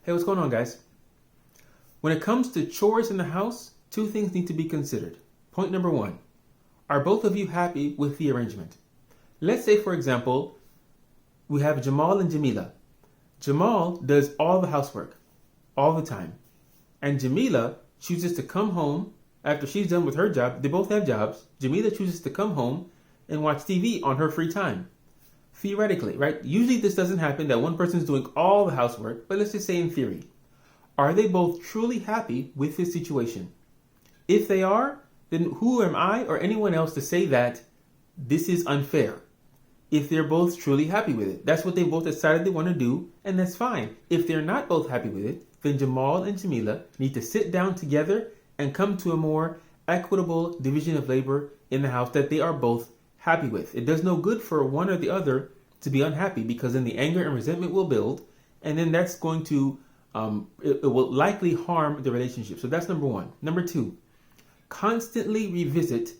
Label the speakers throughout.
Speaker 1: Hey, what's going on, guys? When it comes to chores in the house, two things need to be considered. Point number one, are both of you happy with the arrangement? Let's say, for example, we have Jamal and Jamila. Jamal does all the housework, all the time. And Jamila chooses to come home after she's done with her job. They both have jobs. Jamila chooses to come home and watch TV on her free time. Theoretically, right? Usually this doesn't happen, that one person's doing all the housework, but let's just say in theory. Are they both truly happy with this situation? If they are, then who am I or anyone else to say that this is unfair? If they're both truly happy with it. That's what they both decided they want to do, and that's fine. If they're not both happy with it, then Jamal and Jamila need to sit down together and come to a more equitable division of labor in the house that they are both happy with. It does no good for one or the other to be unhappy, because then the anger and resentment will build, and then that's going to it will likely harm the relationship. So that's number one. Number two, constantly revisit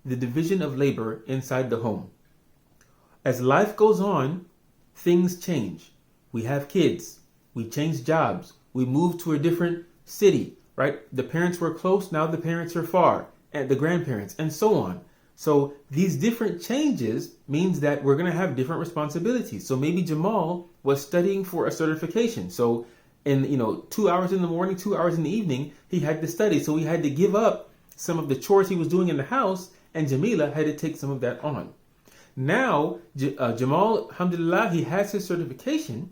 Speaker 1: the division of labor inside the home. As life goes on, things change. We have kids, we change jobs, we move to a different city, right? The parents were close, now the parents are far, and the grandparents, and so on. So these different changes means that we're going to have different responsibilities. So maybe Jamal was studying for a certification. So in 2 hours in the morning, 2 hours in the evening, he had to study. So he had to give up some of the chores he was doing in the house, and Jamila had to take some of that on. Now, Jamal, alhamdulillah, he has his certification,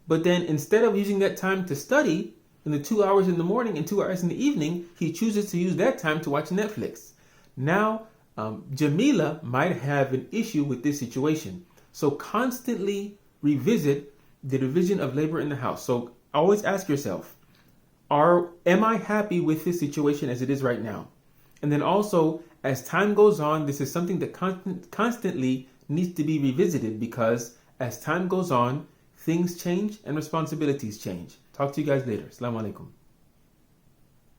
Speaker 1: but then instead of using that time to study in the 2 hours in the morning and 2 hours in the evening, he chooses to use that time to watch Netflix. Now, Jamila might have an issue with this situation. So constantly revisit the division of labor in the house. So always ask yourself, am I happy with this situation as it is right now? And then also, as time goes on, this is something that constantly needs to be revisited, because as time goes on, things change and responsibilities change. Talk to you guys later. Assalamu alaikum.